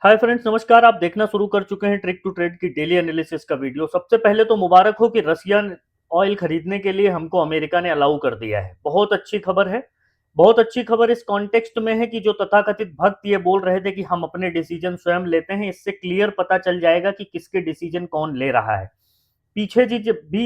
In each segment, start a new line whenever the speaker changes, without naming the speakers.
Hi friends, नमस्कार। आप देखना शुरू कर चुके हैं ट्रिक टू ट्रेड की डेली एनालिसिस का वीडियो। सबसे पहले तो मुबारक हो कि रशियन ऑयल खरीदने के लिए हमको अमेरिका ने अलाउ कर दिया है। बहुत अच्छी खबर है। बहुत अच्छी खबर इस कॉन्टेक्स्ट में है कि जो तथाकथित भक्त ये बोल रहे थे कि हम अपने डिसीजन स्वयं लेते हैं, इससे क्लियर पता चल जाएगा कि किसके डिसीजन कौन ले रहा है। पीछे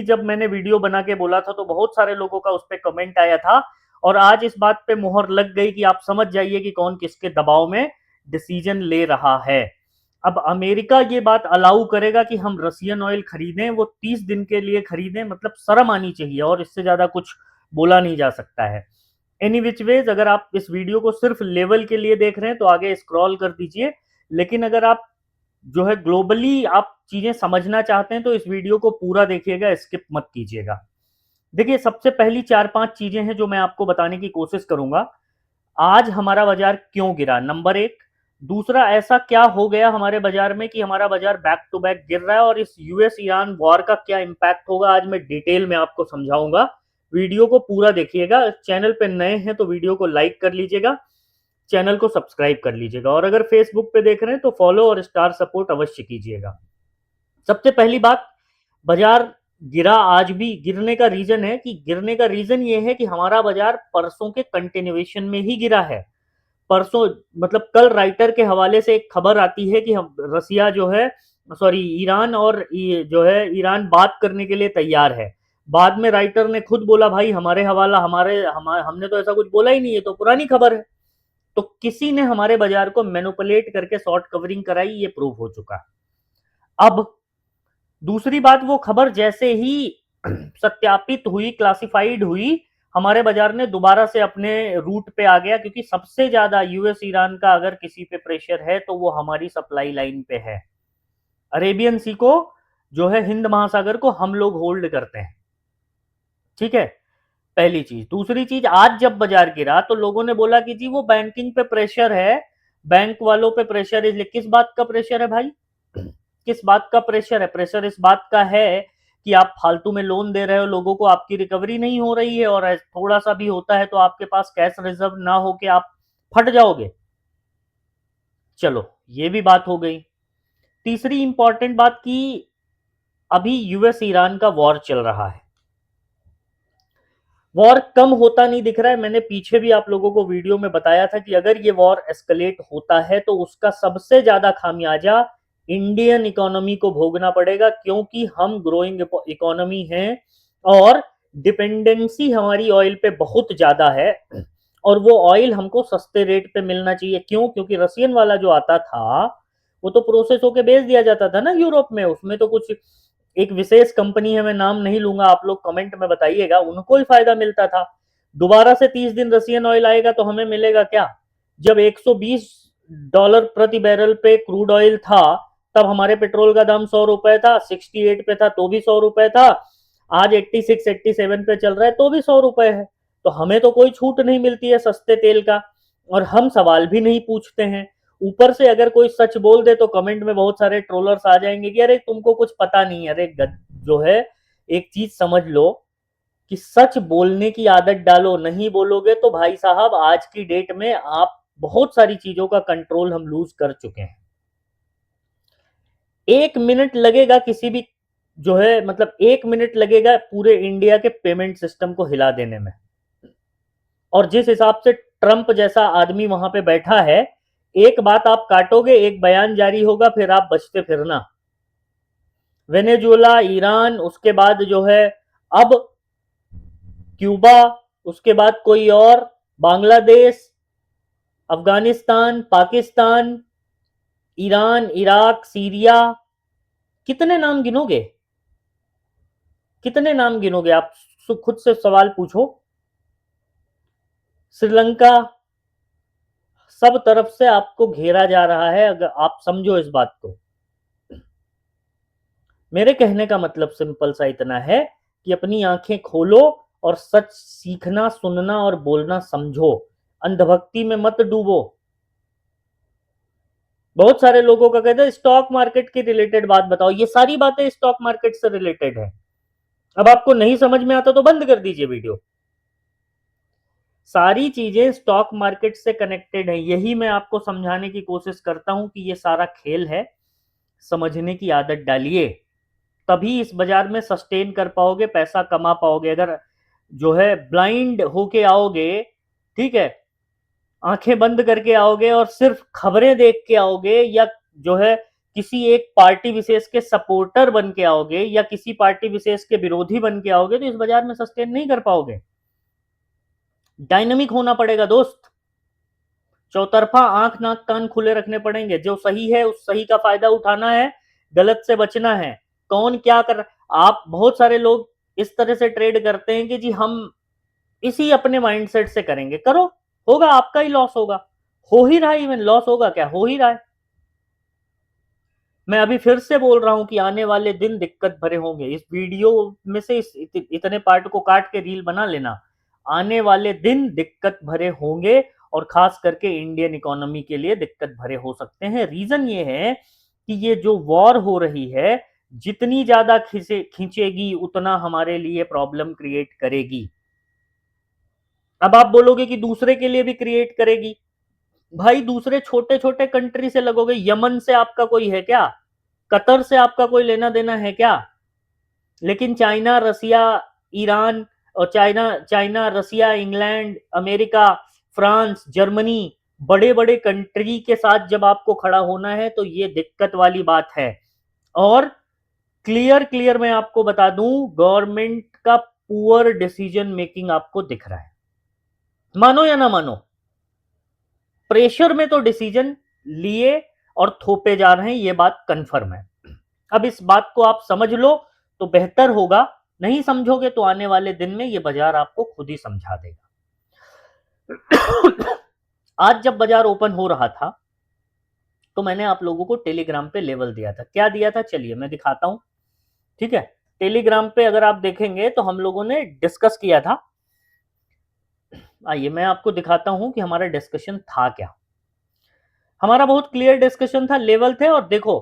जब मैंने वीडियो बना के बोला था तो बहुत सारे लोगों का उस पर कमेंट आया था, और आज इस बात पे मुहर लग गई कि आप समझ जाइए कि कौन किसके दबाव में डिसीजन ले रहा है। अब अमेरिका ये बात अलाउ करेगा कि हम रशियन ऑयल खरीदें, वो 30 दिन के लिए खरीदें, मतलब शर्म आनी चाहिए, और इससे ज्यादा कुछ बोला नहीं जा सकता है। एनी विच वेज, अगर आप इस वीडियो को सिर्फ लेवल के लिए देख रहे हैं तो आगे स्क्रॉल कर दीजिए, लेकिन अगर आप जो है ग्लोबली आप चीजें समझना चाहते हैं तो इस वीडियो को पूरा देखिएगा, स्किप मत कीजिएगा। देखिए, सबसे पहली 4-5 चीजें हैं जो मैं आपको बताने की कोशिश करूंगा। आज हमारा बाजार क्यों गिरा, नंबर एक। दूसरा, ऐसा क्या हो गया हमारे बाजार में कि हमारा बाजार बैक टू बैक गिर रहा है, और इस यूएस ईरान वॉर का क्या इंपैक्ट होगा आज मैं डिटेल में आपको समझाऊंगा। वीडियो को पूरा देखिएगा। चैनल पे नए हैं तो वीडियो को लाइक कर लीजिएगा, चैनल को सब्सक्राइब कर लीजिएगा, और अगर फेसबुक पे देख रहे हैं तो फॉलो और स्टार सपोर्ट अवश्य कीजिएगा। सबसे पहली बात, बाजार गिरा। आज भी गिरने का रीजन है कि गिरने का रीजन ये है कि हमारा बाजार परसों के कंटिन्यूएशन में ही गिरा है। परसों मतलब कल राइटर के हवाले से एक खबर आती है कि हम रसिया जो है, सॉरी ईरान, और जो है ईरान बात करने के लिए तैयार है। बाद में राइटर ने खुद बोला, भाई हमारे हवाला हमने तो ऐसा कुछ बोला ही नहीं, है तो पुरानी खबर है। तो किसी ने हमारे बाजार को मैनिपुलेट करके शॉर्ट कवरिंग कराई, ये प्रूव हो चुका। अब दूसरी बात, वो खबर जैसे ही सत्यापित हुई, क्लासिफाइड हुई, हमारे बाजार ने दोबारा से अपने रूट पे आ गया, क्योंकि सबसे ज्यादा यूएस ईरान का अगर किसी पे प्रेशर है तो वो हमारी सप्लाई लाइन पे है। अरेबियन सी को, जो है हिंद महासागर को, हम लोग होल्ड करते हैं। ठीक है, पहली चीज। दूसरी चीज, आज जब बाजार गिरा तो लोगों ने बोला कि जी वो बैंकिंग पे प्रेशर है, बैंक वालों पे प्रेशर। इसलिए किस बात का प्रेशर है भाई? किस बात का प्रेशर है? प्रेशर इस बात का है कि आप फालतू में लोन दे रहे हो लोगों को, आपकी रिकवरी नहीं हो रही है, और थोड़ा सा भी होता है तो आपके पास कैश रिजर्व ना हो के आप फट जाओगे। चलो, ये भी बात हो गई। तीसरी इंपॉर्टेंट बात की, अभी यूएस ईरान का वॉर चल रहा है। वॉर कम होता नहीं दिख रहा है। मैंने पीछे भी आप लोगों को वीडियो में बताया था कि अगर ये वॉर एस्केलेट होता है तो उसका सबसे ज्यादा खामियाजा इंडियन इकोनॉमी को भोगना पड़ेगा, क्योंकि हम ग्रोइंग इकोनॉमी हैं और डिपेंडेंसी हमारी ऑयल पे बहुत ज्यादा है, और वो ऑयल हमको सस्ते रेट पे मिलना चाहिए। क्यों? क्योंकि रशियन वाला जो आता था वो तो प्रोसेस होके बेच दिया जाता था ना यूरोप में। उसमें तो कुछ एक विशेष कंपनी है, मैं नाम नहीं लूंगा, आप लोग कमेंट में बताइएगा, उनको ही फायदा मिलता था। दोबारा से 30 दिन रशियन ऑयल आएगा तो हमें मिलेगा क्या? जब $120 प्रति बैरल पे क्रूड ऑयल था, तब हमारे पेट्रोल का दाम 100 रुपए था, 68 पे था तो भी 100 रुपए था, आज 86 87 पे चल रहा है तो भी 100 रुपए है। तो हमें तो कोई छूट नहीं मिलती है सस्ते तेल का, और हम सवाल भी नहीं पूछते हैं। ऊपर से अगर कोई सच बोल दे तो कमेंट में बहुत सारे ट्रोलर्स आ जाएंगे कि अरे तुमको कुछ पता नहीं है। अरे जो है, एक चीज समझ लो कि सच बोलने की आदत डालो। नहीं बोलोगे तो भाई साहब आज की डेट में आप बहुत सारी चीजों का कंट्रोल हम लूज कर चुके हैं। 1 मिनट लगेगा किसी भी, जो है मतलब 1 मिनट लगेगा पूरे इंडिया के पेमेंट सिस्टम को हिला देने में। और जिस हिसाब से ट्रंप जैसा आदमी वहां पे बैठा है, एक बात आप काटोगे, एक बयान जारी होगा, फिर आप बचते फिरना। वेनेजुएला, ईरान, उसके बाद जो है अब क्यूबा, उसके बाद कोई और, Bangladesh, Afghanistan, Pakistan, Iran, Iraq, Syria, कितने नाम गिनोगे? कितने नाम गिनोगे आप? खुद से सवाल पूछो। श्रीलंका, सब तरफ से आपको घेरा जा रहा है, अगर आप समझो इस बात को। मेरे कहने का मतलब सिंपल सा इतना है कि अपनी आंखें खोलो और सच सीखना, सुनना और बोलना समझो। अंधभक्ति में मत डूबो। बहुत सारे लोगों का कहते हैं स्टॉक मार्केट की रिलेटेड बात बताओ। ये सारी बातें स्टॉक मार्केट से रिलेटेड है। अब आपको नहीं समझ में आता तो बंद कर दीजिए वीडियो। सारी चीजें स्टॉक मार्केट से कनेक्टेड है। यही मैं आपको समझाने की कोशिश करता हूं कि ये सारा खेल है। समझने की आदत डालिए, तभी इस बाजार में सस्टेन कर पाओगे, पैसा कमा पाओगे। अगर जो है ब्लाइंड होके आओगे, ठीक है, आंखें बंद करके आओगे और सिर्फ खबरें देख के आओगे, या जो है किसी एक पार्टी विशेष के सपोर्टर बन के आओगे, या किसी पार्टी विशेष के विरोधी बन के आओगे, तो इस बाजार में सस्टेन नहीं कर पाओगे। डायनामिक होना पड़ेगा दोस्त, चौतरफा आंख नाक कान खुले रखने पड़ेंगे। जो सही है उस सही का फायदा उठाना है, गलत से बचना है। कौन क्या कर, आप बहुत सारे लोग इस तरह से ट्रेड करते हैं कि जी हम इसी अपने माइंडसेट से करेंगे, करो, होगा आपका ही लॉस होगा, हो ही रहा है, इवन लॉस होगा क्या, हो ही रहा है। मैं अभी फिर से बोल रहा हूं कि आने वाले दिन दिक्कत भरे होंगे। इस वीडियो में से इतने पार्ट को काट के रील बना लेना। आने वाले दिन दिक्कत भरे होंगे, और खास करके इंडियन इकोनॉमी के लिए दिक्कत भरे हो सकते हैं। रीजन ये है कि ये जो वॉर हो रही है, जितनी ज्यादा खींचेगी उतना हमारे लिए प्रॉब्लम क्रिएट करेगी। अब आप बोलोगे कि दूसरे के लिए भी क्रिएट करेगी। भाई दूसरे छोटे छोटे कंट्री से लगोगे, यमन से आपका कोई है क्या, कतर से आपका कोई लेना देना है क्या? लेकिन चाइना, रसिया, ईरान, और China China Russia, England, America, France, Germany, बड़े बड़े कंट्री के साथ जब आपको खड़ा होना है तो ये दिक्कत वाली बात है। और क्लियर क्लियर मैं आपको बता दूं, गवर्नमेंट का पुअर डिसीजन मेकिंग आपको दिख रहा है, मानो या ना मानो। प्रेशर में तो डिसीजन लिए और थोपे जा रहे हैं, ये बात कंफर्म है। अब इस बात को आप समझ लो तो बेहतर होगा, नहीं समझोगे तो आने वाले दिन में ये बाजार आपको खुद ही समझा देगा। आज जब बाजार ओपन हो रहा था तो मैंने आप लोगों को टेलीग्राम पे लेवल दिया था। क्या दिया था, चलिए मैं दिखाता हूं, ठीक है। टेलीग्राम पे अगर आप देखेंगे तो हम लोगों ने डिस्कस किया था। आइए मैं आपको दिखाता हूं कि हमारा डिस्कशन था क्या। हमारा बहुत क्लियर डिस्कशन था, लेवल थे, और देखो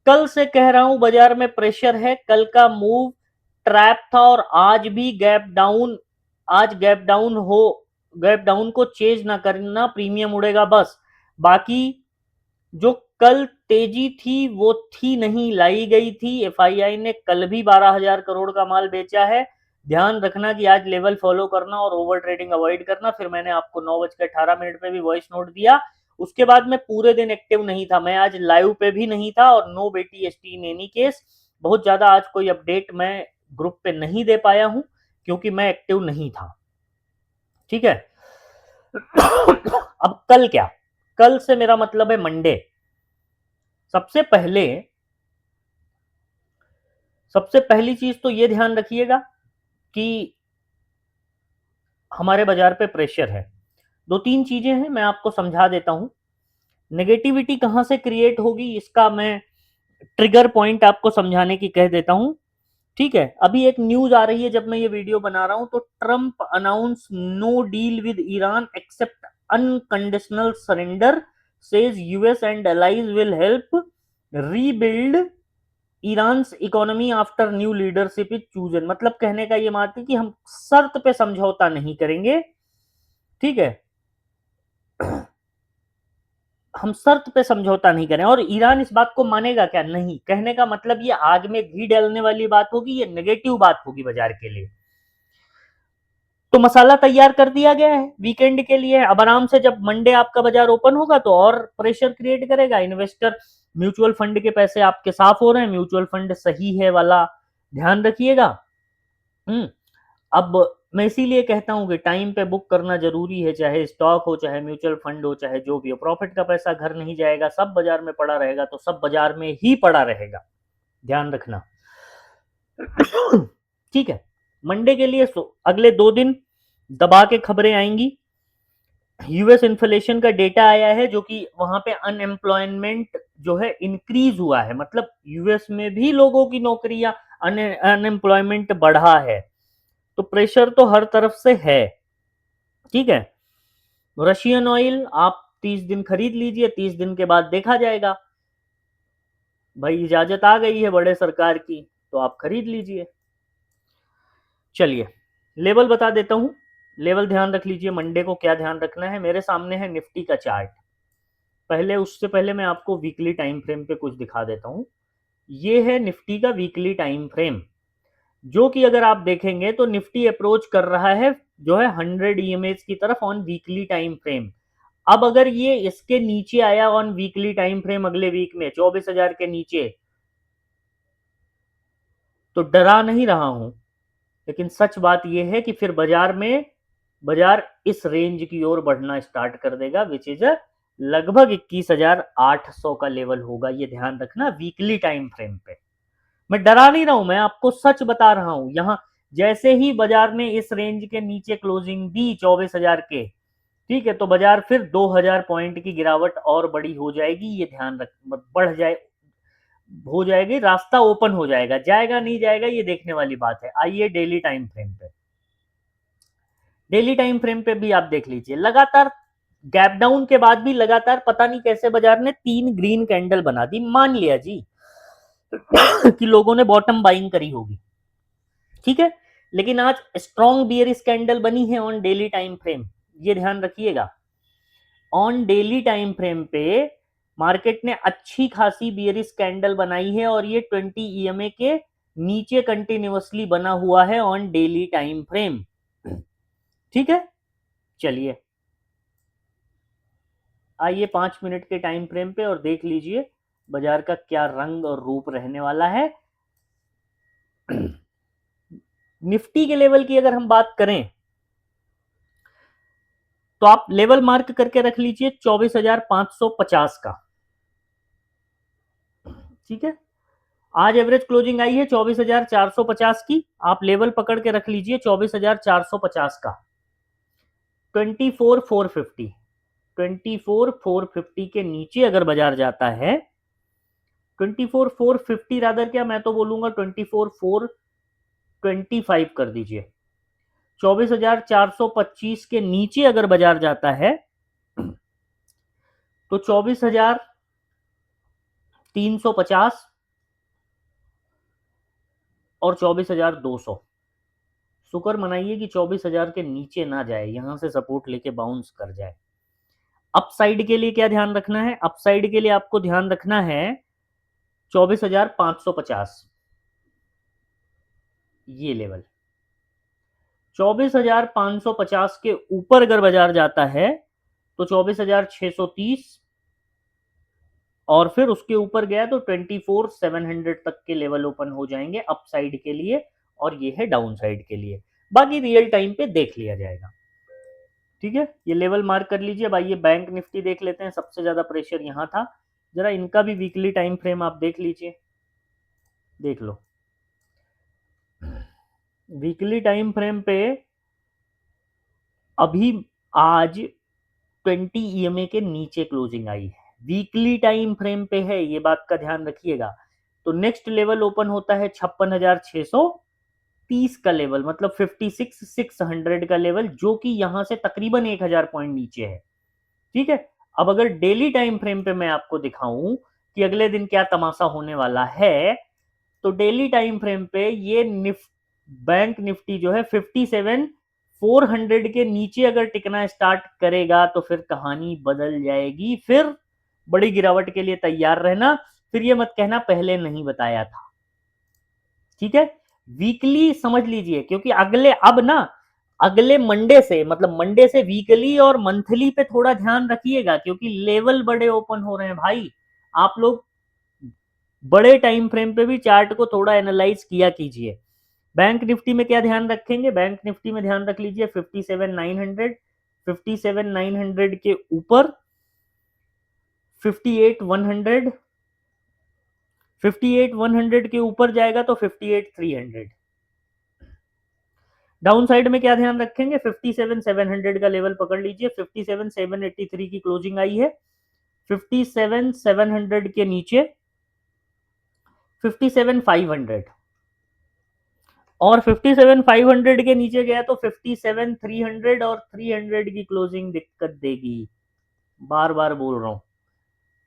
कल से कह रहा हूं बाजार में प्रेशर है। कल का मूव ट्रैप था, और आज भी गैप डाउन, आज गैप डाउन को चेज ना करना, प्रीमियम उड़ेगा बस। बाकी जो कल तेजी थी वो थी नहीं, लाई गई थी। एफआईआई ने कल भी 12,000 करोड़ का माल बेचा है। ध्यान रखना कि आज लेवल फॉलो करना और ओवर ट्रेडिंग अवॉइड करना। फिर मैंने आपको 9:18 पे भी वॉइस नोट दिया। उसके बाद मैं पूरे दिन एक्टिव नहीं था, मैं आज लाइव पे भी नहीं था, और no BTST in any case. बहुत ज्यादा आज कोई अपडेट मैं ग्रुप पे नहीं दे पाया हूं क्योंकि मैं एक्टिव नहीं था, ठीक है। अब कल क्या, कल से मेरा मतलब है मंडे। सबसे पहले सबसे पहली चीज तो ये ध्यान रखिएगा कि हमारे बाजार पे प्रेशर है। दो तीन चीजें हैं, मैं आपको समझा देता हूं। नेगेटिविटी कहां से क्रिएट होगी इसका मैं ट्रिगर पॉइंट आपको समझाने की कह देता हूं, ठीक है। अभी एक न्यूज आ रही है जब मैं ये वीडियो बना रहा हूं, तो Trump announce no deal with Iran except unconditional surrender, says US and allies will help rebuild Iran economy after new leadership is chosen. मतलब कहने का ये बात है कि हम शर्त पे समझौता नहीं करेंगे, ठीक है। हम शर्त पे समझौता नहीं करें, और ईरान इस बात को मानेगा क्या, नहीं। कहने का मतलब ये आग में घी डालने वाली बात होगी, ये नेगेटिव बात होगी बाजार के लिए। तो मसाला तैयार कर दिया गया है वीकेंड के लिए। अब आराम से जब मंडे आपका बाजार ओपन होगा तो और प्रेशर क्रिएट करेगा। इन्वेस्टर, म्यूचुअल फंड के पैसे आपके साफ हो रहे हैं, म्यूचुअल फंड सही है वाला ध्यान रखिएगा। अब मैं इसीलिए कहता हूं कि टाइम पे बुक करना जरूरी है, चाहे स्टॉक हो, चाहे म्यूचुअल फंड हो, चाहे जो भी हो। प्रॉफिट का पैसा घर नहीं जाएगा, सब बाजार में पड़ा रहेगा, तो सब बाजार में ही पड़ा रहेगा, ध्यान रखना। ठीक है, मंडे के लिए अगले 2 दिन दबा के खबरें आएंगी। यूएस इन्फ्लेशन का डेटा आया है, जो कि वहां पे अनएम्प्लॉयमेंट जो है इंक्रीज हुआ है, मतलब यूएस में भी लोगों की नौकरियां, अनएम्प्लॉयमेंट बढ़ा है। तो प्रेशर तो हर तरफ से है, ठीक है। रशियन ऑयल आप 30 दिन खरीद लीजिए, 30 दिन के बाद देखा जाएगा। भाई इजाजत आ गई है बड़े सरकार की तो आप खरीद लीजिए। चलिए लेवल बता देता हूं। लेवल ध्यान रख लीजिए। मंडे को क्या ध्यान रखना है, मेरे सामने है निफ्टी का चार्ट। उससे पहले मैं आपको वीकली टाइम फ्रेम पे कुछ दिखा देता हूँ। ये है निफ्टी का वीकली टाइम फ्रेम, जो कि अगर आप देखेंगे तो निफ्टी अप्रोच कर रहा है जो है 100 ईएमएस की तरफ ऑन वीकली टाइम फ्रेम। अब अगर ये इसके नीचे आया ऑन वीकली टाइम फ्रेम अगले वीक में 24,000 के नीचे, तो डरा नहीं रहा हूं, लेकिन सच बात यह है कि फिर बाजार इस रेंज की ओर बढ़ना स्टार्ट कर देगा, विच इज लगभग 21,800 का लेवल होगा। ये ध्यान रखना वीकली टाइम फ्रेम पे। मैं डरा नहीं रहा हूं, मैं आपको सच बता रहा हूं। यहां जैसे ही बाजार ने इस रेंज के नीचे क्लोजिंग दी 24,000 के, ठीक है, तो बाजार फिर 2,000 पॉइंट की गिरावट और बड़ी हो जाएगी। ये ध्यान रख, बढ़ जाए हो जाएगी, रास्ता ओपन हो जाएगा। जाएगा नहीं जाएगा ये देखने वाली बात है। आइए डेली टाइम फ्रेम पे। डेली टाइम फ्रेम पे भी आप देख लीजिए, लगातार गैप डाउन के बाद भी लगातार पता नहीं कैसे बाजार ने 3 ग्रीन कैंडल बना दी। मान लिया जी कि लोगों ने बॉटम बाइंग करी होगी, ठीक है, लेकिन आज स्ट्रॉन्ग बियरिश कैंडल बनी है ऑन डेली टाइम फ्रेम। ये ध्यान रखिएगा, ऑन डेली टाइम फ्रेम पे मार्केट ने अच्छी खासी बियरिश कैंडल बनाई है और ये 20 ईएमए के नीचे कंटिन्यूअसली बना हुआ है ऑन डेली टाइम फ्रेम, ठीक है। चलिए आइए 5 मिनट के टाइम फ्रेम पे और देख लीजिए बाजार का क्या रंग और रूप रहने वाला है। निफ्टी के लेवल की अगर हम बात करें तो आप लेवल मार्क करके रख लीजिए 24,550 का, ठीक है। आज एवरेज क्लोजिंग आई है 24,450 की, आप लेवल पकड़ के रख लीजिए 24,450 का। 24,450 24,450 के नीचे अगर बाजार जाता है, 24,450 रादर, क्या मैं तो बोलूंगा 24,425 कर दीजिए। 24,425 के नीचे अगर बाजार जाता है तो 24,350 और 24,200। शुक्र मनाइए कि 24,000 के नीचे ना जाए, यहां से सपोर्ट लेके बाउंस कर जाए। अपसाइड के लिए क्या ध्यान रखना है, अपसाइड के लिए आपको ध्यान रखना है 24,550, ये लेवल। 24,550 के ऊपर अगर बाजार जाता है तो 24,630, और फिर उसके ऊपर गया तो 24,700 तक के लेवल ओपन हो जाएंगे अपसाइड के लिए, और ये है डाउन साइड के लिए। बाकी रियल टाइम पे देख लिया जाएगा, ठीक है। ये लेवल मार्क कर लीजिए। अब आइए बैंक निफ्टी देख लेते हैं, सबसे ज्यादा प्रेशर यहां था। जरा इनका भी वीकली टाइम फ्रेम आप देख लीजिए, देख लो वीकली टाइम फ्रेम पे। अभी आज 20 ईएमए के नीचे क्लोजिंग आई है, वीकली टाइम फ्रेम पे है, ये बात का ध्यान रखिएगा। तो नेक्स्ट लेवल ओपन होता है 56,630 का लेवल, मतलब 56,600 का लेवल, जो कि यहां से तकरीबन 1,000 पॉइंट नीचे है, ठीक है। अब अगर डेली टाइम फ्रेम पे मैं आपको दिखाऊं कि अगले दिन क्या तमाशा होने वाला है, तो डेली टाइम फ्रेम पे ये बैंक निफ्टी जो है 57,400 के नीचे अगर टिकना स्टार्ट करेगा तो फिर कहानी बदल जाएगी। फिर बड़ी गिरावट के लिए तैयार रहना, फिर ये मत कहना पहले नहीं बताया था, ठीक है। वीकली समझ लीजिए, क्योंकि अगले मंडे से, मतलब मंडे से वीकली और मंथली पे थोड़ा ध्यान रखिएगा, क्योंकि लेवल बड़े ओपन हो रहे हैं भाई। आप लोग बड़े टाइम फ्रेम पे भी चार्ट को थोड़ा एनालाइज किया कीजिए। बैंक निफ्टी में क्या ध्यान रखेंगे, बैंक निफ्टी में ध्यान रख लीजिए 57,900, 57,900 के ऊपर 58,100, 58,100 के ऊपर जाएगा तो 58,300। डाउन साइड में क्या ध्यान रखेंगे, 57,700 का लेवल पकड़ लीजिए। 57,783 की क्लोजिंग आई है, 57,700 के नीचे 57,500, और 57,500 के नीचे गया तो 57,300, और 300 की क्लोजिंग दिक्कत देगी, बार बार बोल रहा हूं,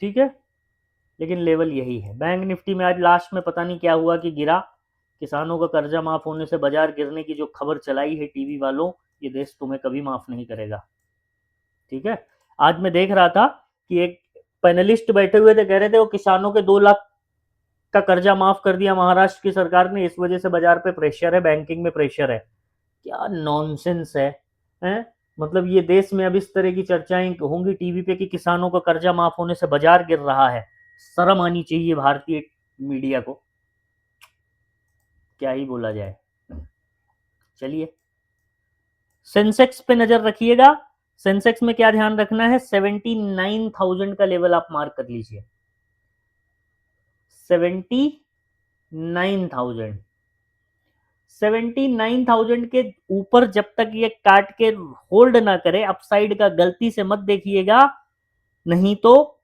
ठीक है। लेकिन लेवल यही है। बैंक निफ्टी में आज लास्ट में पता नहीं क्या हुआ कि गिरा, किसानों का कर्जा माफ होने से बाजार गिरने की जो खबर चलाई है टीवी वालों, ये देश तुम्हें कभी माफ नहीं करेगा। ठीक है। आज मैं देख रहा था कि एक पैनलिस्ट बैठे हुए थे, कह रहे थे वो किसानों के 2 लाख का कर्जा माफ कर दिया महाराष्ट्र की सरकार ने, इस वजह से बाजार पे प्रेशर है, बैंकिंग में प्रेशर है। क्या नॉनसेंस है, हैं? मतलब ये देश में अब इस तरह की चर्चाएं होंगी टीवी पे कि किसानों का कर्जा माफ होने से बाजार गिर रहा है। शर्म आनी चाहिए भारतीय मीडिया को, क्या ही बोला जाए। चलिए, सेंसेक्स पे नजर रखिएगा। सेंसेक्स में क्या ध्यान रखना है, 79,000 का लेवल आप मार्क कर लीजिए। 79,000, 79,000 के ऊपर जब तक ये काट के होल्ड ना करे, अपसाइड का गलती से मत देखिएगा, नहीं तो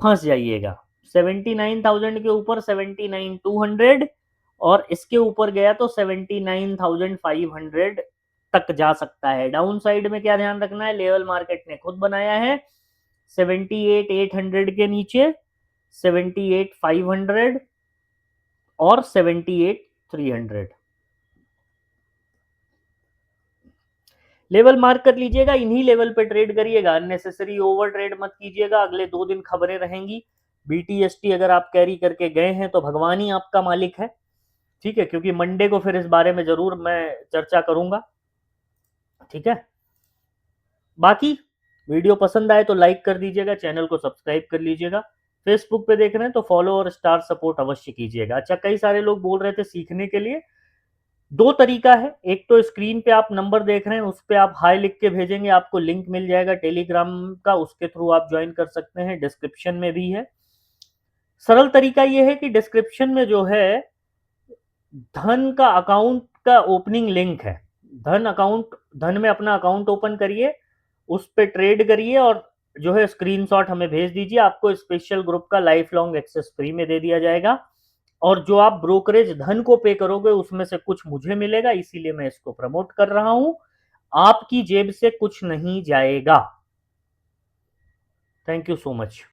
फंस जाइएगा। 79,000 के ऊपर 79,200 और इसके ऊपर गया तो 79,500 तक जा सकता है। डाउन साइड में क्या ध्यान रखना है, लेवल मार्केट ने खुद बनाया है। 78,800 के नीचे 78,500 और 78,300 लेवल मार्क कर लीजिएगा। इन्हीं लेवल पे ट्रेड करिएगा, अननेसेसरी ओवर ट्रेड मत कीजिएगा। अगले 2 दिन खबरें रहेंगी। बीटीएसटी अगर आप कैरी करके गए हैं तो भगवान ही आपका मालिक है। ठीक है, क्योंकि मंडे को फिर इस बारे में जरूर मैं चर्चा करूंगा। ठीक है, बाकी वीडियो पसंद आए तो लाइक कर दीजिएगा, चैनल को सब्सक्राइब कर लीजिएगा। फेसबुक पे देख रहे हैं तो फॉलो और स्टार सपोर्ट अवश्य कीजिएगा। अच्छा, कई सारे लोग बोल रहे थे सीखने के लिए, 2 तरीका है। एक तो स्क्रीन पे आप नंबर देख रहे हैं, उस पर आप हाई लिख के भेजेंगे, आपको लिंक मिल जाएगा टेलीग्राम का, उसके थ्रू आप ज्वाइन कर सकते हैं, डिस्क्रिप्शन में भी है। सरल तरीका यह है कि डिस्क्रिप्शन में जो है धन का अकाउंट का ओपनिंग लिंक है। धन में अपना अकाउंट ओपन करिए, उस पर ट्रेड करिए और जो है स्क्रीनशॉट हमें भेज दीजिए, आपको स्पेशल ग्रुप का लाइफ लॉन्ग एक्सेस फ्री में दे दिया जाएगा। और जो आप ब्रोकरेज धन को पे करोगे उसमें से कुछ मुझे मिलेगा, इसीलिए मैं इसको प्रमोट कर रहा हूं। आपकी जेब से कुछ नहीं जाएगा। Thank you so much.